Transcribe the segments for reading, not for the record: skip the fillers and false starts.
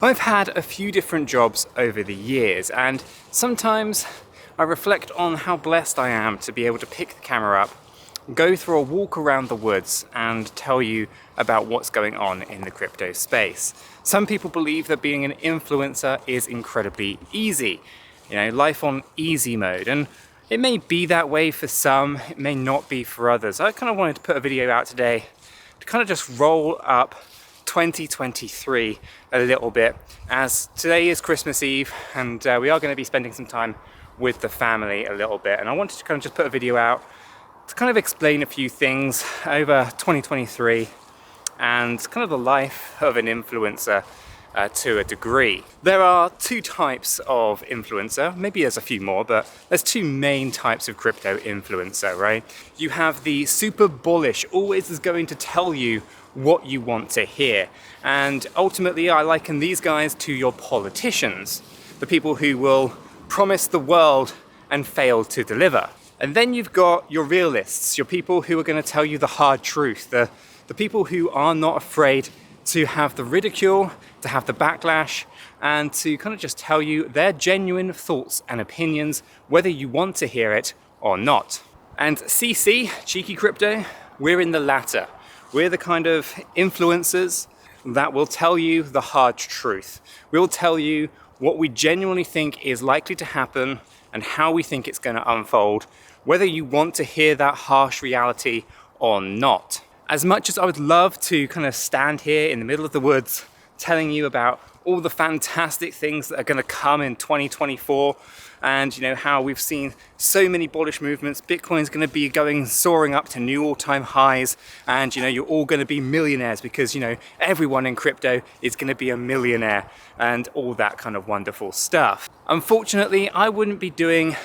I've had a few different jobs over the years, and sometimes I reflect on how blessed I am to be able to pick the camera up, go through a walk around the woods and tell you about what's going on in the crypto space. Some people believe that being an influencer is incredibly easy, life on easy mode, and it may be that way for some, it may not be for others. I kind of wanted to put a video out today to kind of just roll up 2023 a little bit, as today is Christmas Eve and we are going to be spending some time with the family a little bit, and I wanted to kind of just put a video out to kind of explain a few things over 2023 and kind of the life of an influencer to a degree. There are two types of influencer, maybe there's a few more, but there's two main types of crypto influencer, right? You have the super bullish, always is going to tell you what you want to hear. And ultimately, I liken these guys to your politicians, the people who will promise the world and fail to deliver. And then you've got your realists, your people who are going to tell you the hard truth, the people who are not afraid to have the ridicule, to have the backlash, and to kind of just tell you their genuine thoughts and opinions, whether you want to hear it or not. And CC, Cheeky Crypto, we're in the latter. We're the kind of influencers that will tell you the hard truth. We'll tell you what we genuinely think is likely to happen and how we think it's going to unfold, whether you want to hear that harsh reality or not. As much as I would love to kind of stand here in the middle of the woods telling you about all the fantastic things that are going to come in 2024, and how we've seen so many bullish movements, Bitcoin's going to be soaring up to new all-time highs, and you're all going to be millionaires because everyone in crypto is going to be a millionaire and all that kind of wonderful stuff. Unfortunately, I wouldn't be doing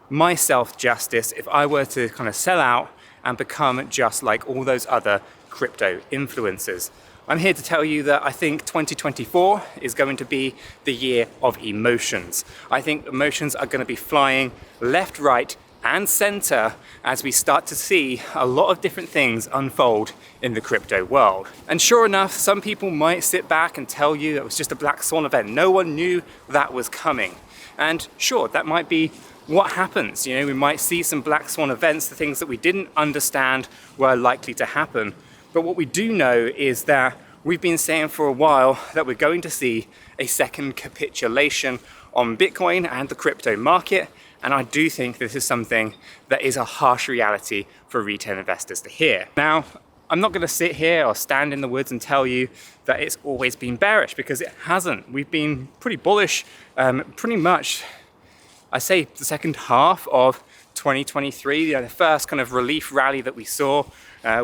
myself justice if I were to kind of sell out and become just like all those other crypto influencers. I'm here to tell you that I think 2024 is going to be the year of emotions. I think emotions are going to be flying left, right, and center as we start to see a lot of different things unfold in the crypto world. And sure enough, some people might sit back and tell you it was just a black swan event. No one knew that was coming. And sure, that might be what happens. We might see some black swan events, the things that we didn't understand were likely to happen. But what we do know is that we've been saying for a while that we're going to see a second capitulation on Bitcoin and the crypto market. And I do think this is something that is a harsh reality for retail investors to hear. Now, I'm not going to sit here or stand in the woods and tell you that it's always been bearish, because it hasn't. We've been pretty bullish, pretty much, I say, the second half of 2023, the first kind of relief rally that we saw.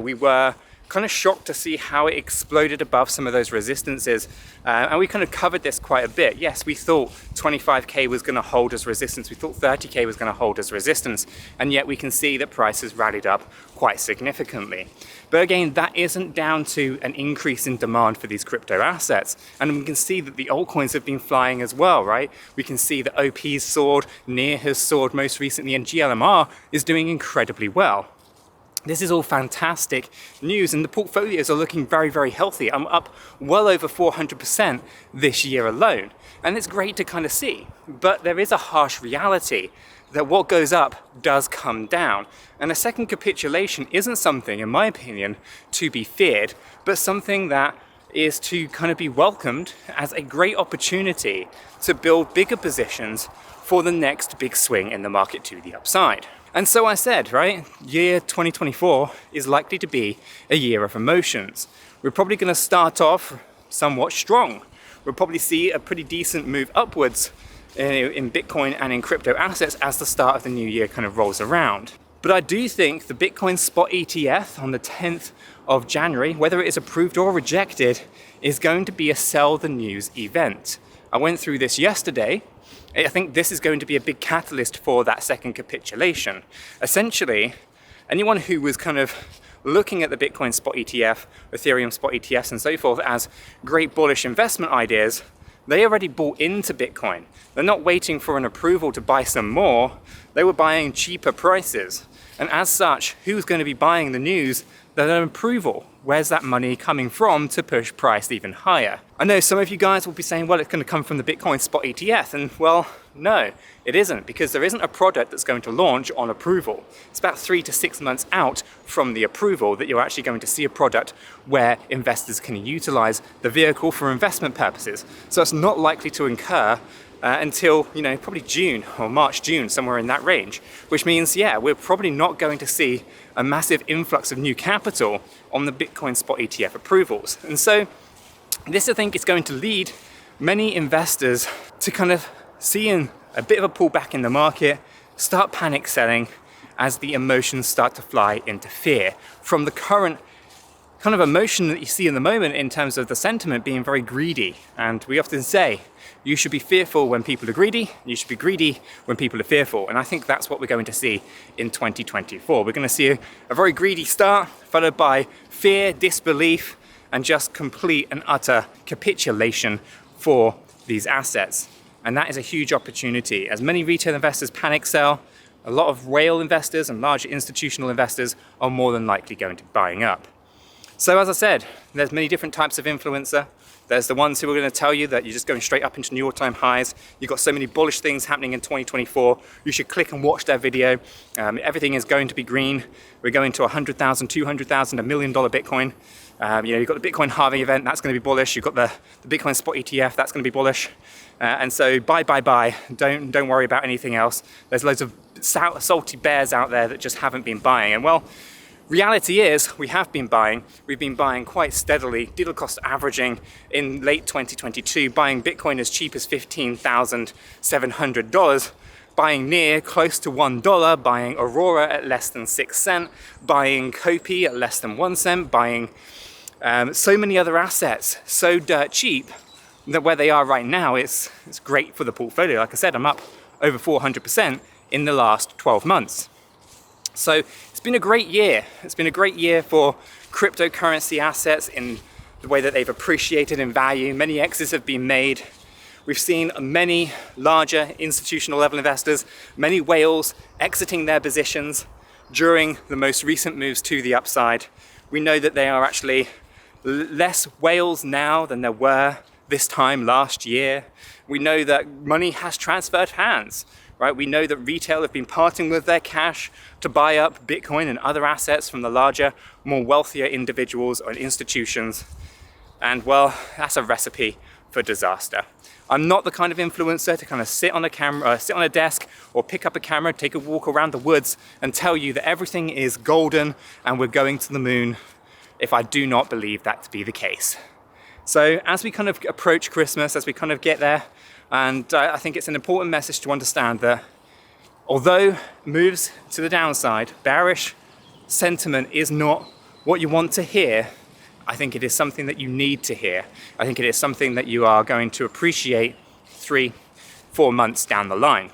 We were kind of shocked to see how it exploded above some of those resistances, and we kind of covered this quite a bit. Yes, we thought 25k was going to hold as resistance, we thought 30k was going to hold as resistance, and yet we can see that prices rallied up quite significantly. But again, that isn't down to an increase in demand for these crypto assets, and we can see that the altcoins have been flying as well, right? We can see that OP's soared, NEAR has soared most recently, and GLMR is doing incredibly well. This is all fantastic news, and the portfolios are looking very, very healthy. I'm up well over 400% this year alone, and it's great to kind of see. But there is a harsh reality that what goes up does come down, and a second capitulation isn't something, in my opinion, to be feared, but something that is to kind of be welcomed as a great opportunity to build bigger positions for the next big swing in the market to the upside. And so I said, right, year 2024 is likely to be a year of emotions. We're probably going to start off somewhat strong. We'll probably see a pretty decent move upwards in Bitcoin and in crypto assets as the start of the new year kind of rolls around. But I do think the Bitcoin spot ETF on the 10th of January, whether it is approved or rejected, is going to be a sell the news event. I went through this yesterday. I think this is going to be a big catalyst for that second capitulation. Essentially, anyone who was kind of looking at the Bitcoin spot ETF, Ethereum spot ETFs and so forth as great bullish investment ideas, they already bought into Bitcoin. They're not waiting for an approval to buy some more. They were buying cheaper prices. And as such, who's going to be buying the news than an approval. Where's that money coming from to push price even higher? I know some of you guys will be saying, well, it's going to come from the Bitcoin spot ETF, and well, no, it isn't, because there isn't a product that's going to launch on approval. It's about 3 to 6 months out from the approval that you're actually going to see a product where investors can utilize the vehicle for investment purposes. So it's not likely to incur until, you know, probably June or March, June, somewhere in that range, which means, yeah, we're probably not going to see a massive influx of new capital on the Bitcoin spot ETF approvals. And so this, I think, is going to lead many investors to kind of seeing a bit of a pullback in the market, start panic selling as the emotions start to fly into fear from the current kind of emotion that you see in the moment in terms of the sentiment being very greedy. And we often say, you should be fearful when people are greedy, you should be greedy when people are fearful. And I think that's what we're going to see in 2024. We're going to see a very greedy start, followed by fear, disbelief, and just complete and utter capitulation for these assets. And that is a huge opportunity. As many retail investors panic sell, a lot of whale investors and larger institutional investors are more than likely going to be buying up. So as I said, there's many different types of influencer. There's the ones who are going to tell you that you're just going straight up into new all-time highs. You've got so many bullish things happening in 2024. You should click and watch their video. Everything is going to be green. We're going to 100,000, 200,000, $1 million Bitcoin. You've got the Bitcoin halving event, that's going to be bullish. You've got the Bitcoin spot ETF, that's going to be bullish. And so buy. Don't worry about anything else. There's loads of salty bears out there that just haven't been buying. And well, reality is we have been buying. We've been buying quite steadily, dealer cost averaging in late 2022, buying Bitcoin as cheap as $15,700, buying near close to $1, buying Aurora at less than 6 cents, buying 𝗕𝗘𝗪𝗏 at less than 1 cent, buying so many other assets so dirt cheap that where they are right now, it's great for the portfolio. Like I said, I'm up over 400% in the last 12 months. So it's been a great year. It's been a great year for cryptocurrency assets in the way that they've appreciated in value. Many exits have been made. We've seen many larger institutional level investors, many whales exiting their positions during the most recent moves to the upside. We know that they are actually less whales now than there were this time last year. We know that money has transferred hands. Right? We know that retail have been parting with their cash to buy up Bitcoin and other assets from the larger, more wealthier individuals or institutions. And well, that's a recipe for disaster. I'm not the kind of influencer to kind of sit on a camera, sit on a desk or pick up a camera, take a walk around the woods and tell you that everything is golden and we're going to the moon, if I do not believe that to be the case. So as we kind of approach Christmas, as we kind of get there, and I think it's an important message to understand that although moves to the downside, bearish sentiment is not what you want to hear. I think it is something that you need to hear. I think it is something that you are going to appreciate 3-4 months down the line.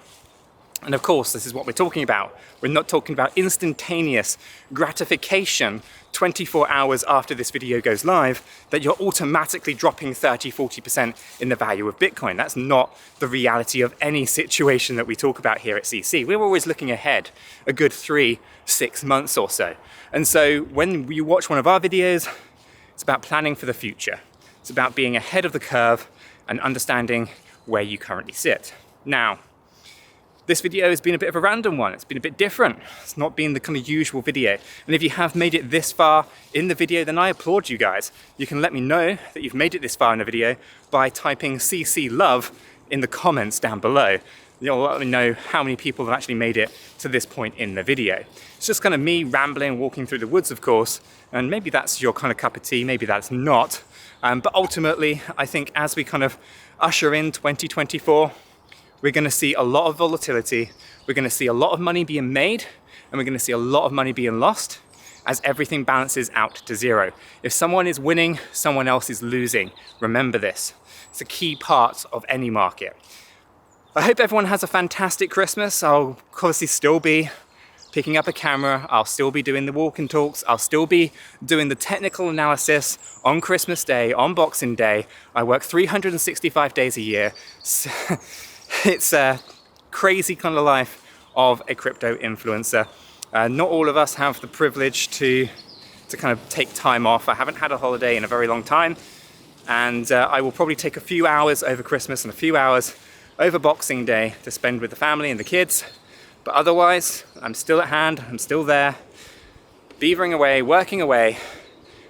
And of course, this is what we're talking about. We're not talking about instantaneous gratification 24 hours after this video goes live, that you're automatically dropping 30-40% in the value of Bitcoin. That's not the reality of any situation that we talk about here at CC. We're always looking ahead a good 3-6 months or so. And so when you watch one of our videos, it's about planning for the future. It's about being ahead of the curve and understanding where you currently sit. Now, this video has been a bit of a random one. It's been a bit different. It's not been the kind of usual video. And if you have made it this far in the video, then I applaud you guys. You can let me know that you've made it this far in the video by typing CC love in the comments down below. You'll let me know how many people have actually made it to this point in the video. It's just kind of me rambling, walking through the woods, of course, and maybe that's your kind of cup of tea, maybe that's not. But ultimately, I think as we kind of usher in 2024, we're going to see a lot of volatility, we're going to see a lot of money being made, and we're going to see a lot of money being lost as everything balances out to zero. If someone is winning, someone else is losing. Remember this. It's a key part of any market. I hope everyone has a fantastic Christmas. I'll obviously still be picking up a camera, I'll still be doing the walk and talks, I'll still be doing the technical analysis on Christmas Day, on Boxing Day. I work 365 days a year. It's a crazy kind of life of a crypto influencer. Not all of us have the privilege to to kind of take time off. I haven't had a holiday in a very long time, and I will probably take a few hours over Christmas and a few hours over Boxing Day to spend with the family and the kids. But otherwise, I'm still at hand, I'm still there, beavering away, working away,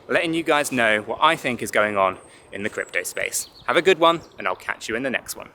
letting you guys know what I think is going on in the crypto space. Have a good one, and I'll catch you in the next one.